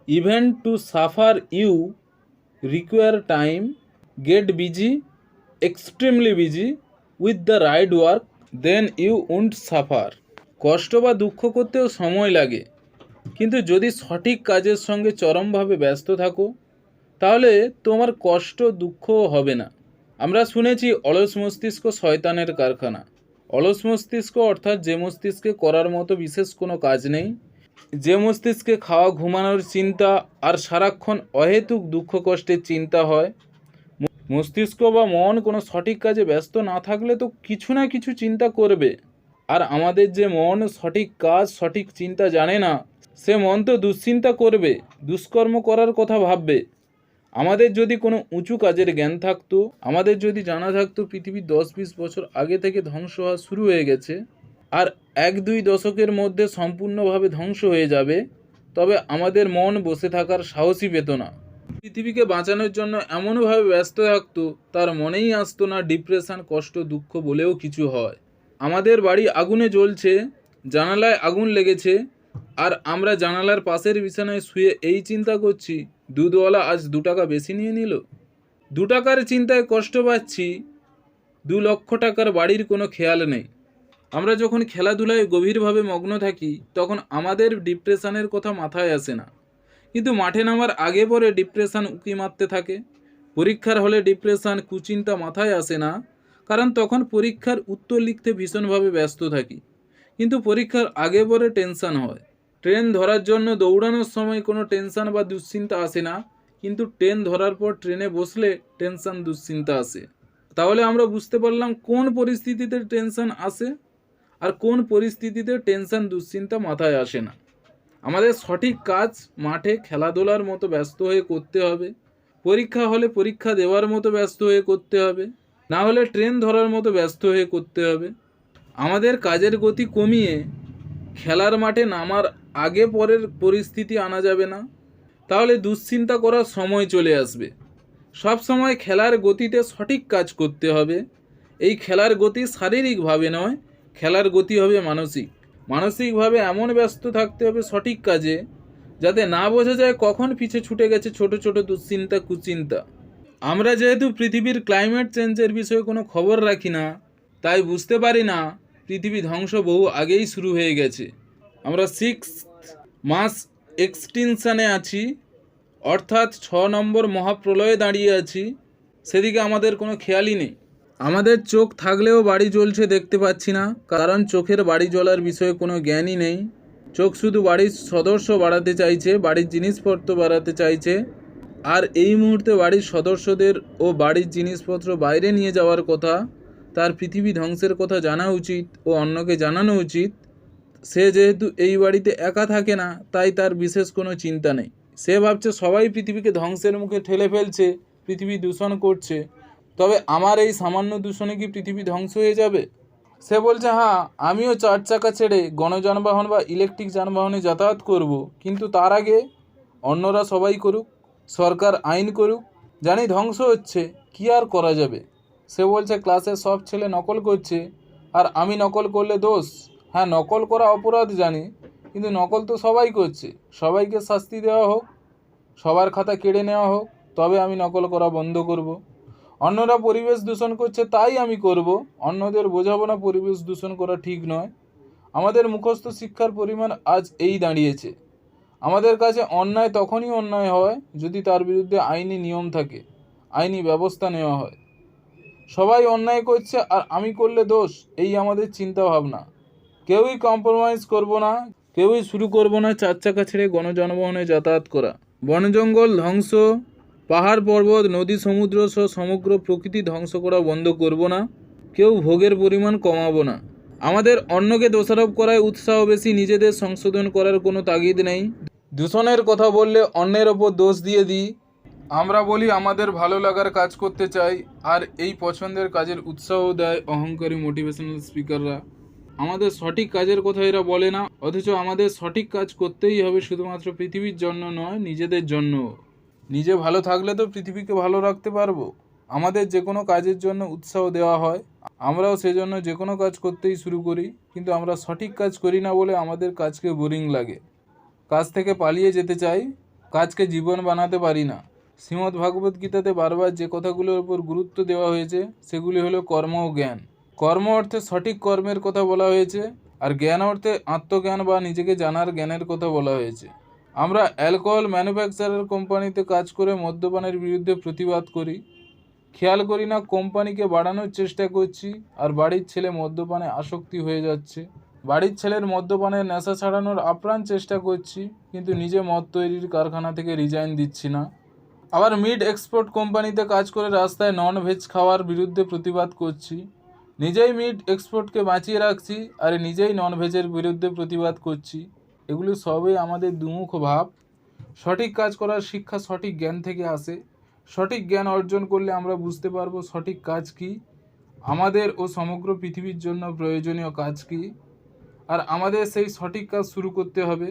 Even to suffer you require time, get busy, extremely busy with the right work, then you won't suffer. কষ্ট বা দুঃখ করতেও সময় লাগে, কিন্তু যদি সঠিক কাজের সঙ্গে চরমভাবে ব্যস্ত থাকো তাহলে তোমার কষ্ট দুঃখও হবে না। আমরা শুনেছি অলস মস্তিষ্ক শয়তানের কারখানা। অলস মস্তিষ্ক অর্থাৎ যে মস্তিষ্কে করার মতো বিশেষ কোনো কাজ নেই, যে মস্তিষ্কে খাওয়া ঘুমানোর চিন্তা আর সারাক্ষণ অহেতুক দুঃখ কষ্টের চিন্তা হয়। মস্তিষ্ক বা মন কোনো সঠিক কাজে ব্যস্ত না থাকলে তো কিছু না কিছু চিন্তা করবে। আর আমাদের যে মন সঠিক কাজ সঠিক চিন্তা জানে না, সে মন তো দুশ্চিন্তা করবে, দুষ্কর্ম করার কথা ভাববে। আমাদের যদি কোনো উঁচু কাজের জ্ঞান থাকতো, আমাদের যদি জানা থাকতো পৃথিবী 10-20 বছর আগে থেকে ধ্বংস হওয়া শুরু হয়ে গেছে আর 1-2 দশকের মধ্যে সম্পূর্ণভাবে ধ্বংস হয়ে যাবে, তবে আমাদের মন বসে থাকার সাহসই পেত না। পৃথিবীকে বাঁচানোর জন্য এমনভাবে ব্যস্ত থাকতো তার মনেই আসতো না ডিপ্রেশন, কষ্ট, দুঃখ বলেও কিছু হয়। আমাদের বাড়ি আগুনে জ্বলছে, জানালায় আগুন লেগেছে, আর আমরা জানালার পাশের বিছানায় শুয়ে এই চিন্তা করছি দুধওয়ালা আজ 2 টাকা বেশি নিয়ে নিল। 2 টাকার চিন্তায় কষ্ট পাচ্ছি, 2 লক্ষ টাকার বাড়ির কোনো খেয়াল নেই। আমরা যখন খেলাধুলায় গভীরভাবে মগ্ন থাকি তখন আমাদের ডিপ্রেশনের কথা মাথায় আসে না, কিন্তু মাঠে নামার আগে পরে ডিপ্রেশন উঁকি মারতে থাকে। পরীক্ষার হলে ডিপ্রেশন, কুচিন্তা মাথায় আসে না, কারণ তখন পরীক্ষার উত্তর লিখতে ভীষণভাবে ব্যস্ত থাকি। কিন্তু পরীক্ষার আগে পরে টেনশন হয়। ট্রেন ধরার জন্য দৌড়ানোর সময় কোনো টেনশন বা দুশ্চিন্তা আসে না, কিন্তু ট্রেন ধরার পর ট্রেনে বসলে টেনশন দুশ্চিন্তা আসে। তাহলে আমরা বুঝতে পারলাম কোন পরিস্থিতিতে টেনশন আসে আর কোন পরিস্থিতিতে টেনশন দুশ্চিন্তা মাথায় আসে না। আমাদের সঠিক কাজ মাঠে খেলাধুলার মতো ব্যস্ত হয়ে করতে হবে, পরীক্ষা হলে পরীক্ষা দেওয়ার মতো ব্যস্ত হয়ে করতে হবে, না হলে ট্রেন ধরার মতো ব্যস্ত হয়ে করতে হবে। আমাদের কাজের গতি কমিয়ে খেলার মাঠে নামার আগে পরের পরিস্থিতি আনা যাবে না, তাহলে দুশ্চিন্তা করার সময় চলে আসবে। সব সময় খেলার গতিতে সঠিক কাজ করতে হবে। এই খেলার গতি শারীরিকভাবে নয়, খেলার গতি হবে মানসিক। মানসিকভাবে এমন ব্যস্ত থাকতে হবে সঠিক কাজে, যাতে না বোঝা যায় কখন পিছে ছুটে গেছে ছোট ছোট দুশ্চিন্তা, কুচিন্তা। আমরা যেহেতু পৃথিবীর ক্লাইমেট চেঞ্জের বিষয়ে কোনো খবর রাখি না, তাই বুঝতে পারি না পৃথিবী ধ্বংস বহু আগেই শুরু হয়ে গেছে। আমরা 6th মাস এক্সটিনশানে আছি, অর্থাৎ 6 নম্বর মহাপ্রলয়ে দাঁড়িয়ে আছি। সেদিকে আমাদের কোনো খেয়ালই নেই। আমাদের চোখ থাকলেও বাড়ি জ্বলছে দেখতে পাচ্ছি না, কারণ চোখের বাড়ি জ্বলার বিষয়ে কোনো জ্ঞানই নেই। চোখ শুধু বাড়ির সদস্য বাড়াতে চাইছে, বাড়ির জিনিসপত্র বাড়াতে চাইছে, আর এই মুহূর্তে বাড়ির সদস্যদের ও বাড়ির জিনিসপত্র বাইরে নিয়ে যাওয়ার কথা। তার পৃথিবী ধ্বংসের কথা জানা উচিত ও অন্যকে জানানো উচিত। সে যেহেতু এই বাড়িতে একা থাকে না, তাই তার বিশেষ কোনো চিন্তা নেই। সে ভাবছে সবাই পৃথিবীকে ধ্বংসের মুখে ঠেলে ফেলছে, পৃথিবী দূষণ করছে, তবে আমার এই সামান্য দূষণে কি পৃথিবী ধ্বংস হয়ে যাবে? সে বলছে হ্যাঁ, আমিও 4 চাকা ছেড়ে গণযানবাহন বা ইলেকট্রিক যানবাহনে যাতায়াত করব, কিন্তু তার আগে অন্যরা সবাই করুক, সরকার আইন করুক। জানি ধ্বংস হচ্ছে, কি আর করা যাবে। সে বলছে ক্লাসের সব ছেলে নকল করছে, আর আমি নকল করলে দোষ? হ্যাঁ, নকল করা অপরাধ জানি, কিন্তু নকল তো সবাই করছে। সবাইকে শাস্তি দেওয়া হোক, সবার খাতা কেড়ে নেওয়া হোক, তবে আমি নকল করা বন্ধ করব। অন্যরা পরিবেশ দূষণ করছে তাই আমি করব, অন্যদের বোঝাবো না পরিবেশ দূষণ করা ঠিক নয়। আমাদের মুখস্থ শিক্ষার পরিমাণ আজ এই দাঁড়িয়েছে। আমাদের কাছে অন্যায় তখনই অন্যায় হয় যদি তার বিরুদ্ধে আইনি নিয়ম থাকে, আইনি ব্যবস্থা নেওয়া হয়। সবাই অন্যায় করছে আর আমি করলে দোষ, এই আমাদের চিন্তা ভাবনা। কেউই কম্প্রোমাইজ করব না, কেউই শুরু করব না 4 চাকা ছেড়ে গণযানবাহনে যাতায়াত করা। বন জঙ্গল ধ্বংস, পাহাড় পর্বত, নদী, সমুদ্র সহ সমগ্র প্রকৃতি ধ্বংস করা বন্ধ করব না। কেউ ভোগের পরিমাণ কমাবো না। আমাদের অন্যকে দোষারোপ করায় উৎসাহ বেশি, নিজেদের সংশোধন করার কোনো তাগিদ নেই। দূষণের কথা বললে অন্যের ওপর দোষ দিয়ে দিই। আমরা বলি আমাদের ভালো লাগার কাজ করতে চাই, আর এই পছন্দের কাজের উৎসাহ দেয় অহংকারী মোটিভেশনাল স্পিকাররা। আমাদের সঠিক কাজের কথা এরা বলে না, অথচ আমাদের সঠিক কাজ করতেই হবে, শুধুমাত্র পৃথিবীর জন্য নয়, নিজেদের জন্য। নিজে ভালো থাকলে তো পৃথিবীকে ভালো রাখতে পারবো। আমাদের যে কোনো কাজের জন্য উৎসাহ দেওয়া হয়, আমরাও সেজন্য যে কোনো কাজ করতেই শুরু করি, কিন্তু আমরা সঠিক কাজ করি না বলে আমাদের কাজকে বোরিং লাগে, কাজ থেকে পালিয়ে যেতে চাই। কাজকে জীবন বানাতে পারি না। শ্রীমদ্ ভাগবত গীতাতে বারবার যে কথাগুলোর উপর গুরুত্ব দেওয়া হয়েছে সেগুলি হলো কর্ম ও জ্ঞান। কর্ম অর্থে সঠিক কর্মের কথা বলা হয়েছে, আর জ্ঞান অর্থে আত্মজ্ঞান বা নিজেকে জানার জ্ঞানের কথা বলা হয়েছে। আমরা অ্যালকোহল ম্যানুফ্যাকচারার কোম্পানিতে কাজ করে মদ্যপানের বিরুদ্ধে প্রতিবাদ করি, খেয়াল করি না কোম্পানিকে বাড়ানোর চেষ্টা করছি, আর বাড়ির ছেলে মদ্যপানে আসক্তি হয়ে যাচ্ছে। বাড়ির ছেলের মদ্যপানের নেশা ছাড়ানোর আপ্রাণ চেষ্টা করছি, কিন্তু নিজে মদ তৈরির কারখানা থেকে রিজাইন দিচ্ছি না। আবার মিট এক্সপোর্ট কোম্পানিতে কাজ করে রাস্তায় নন ভেজ খাওয়ার বিরুদ্ধে প্রতিবাদ করছি, নিজেই মিট এক্সপোর্টকে বাঁচিয়ে রাখছি আর নিজেই নন ভেজের বিরুদ্ধে প্রতিবাদ করছি। এগুলো সবই আমাদের দুমুখ ভাব। সঠিক কাজ করার শিক্ষা সঠিক জ্ঞান থেকে আসে। সঠিক জ্ঞান অর্জন করলে আমরা বুঝতে পারবো সঠিক কাজ কী, আমাদের ও সমগ্র পৃথিবীর জন্য প্রয়োজনীয় কাজ কী, আর আমাদের সেই সঠিক কাজ শুরু করতে হবে।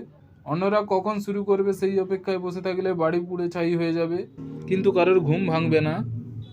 অন্যরা কখন শুরু করবে সেই অপেক্ষায় বসে থাকলে বাড়ি পুড়ে ছাই হয়ে যাবে, কিন্তু কারোর ঘুম ভাঙবে না।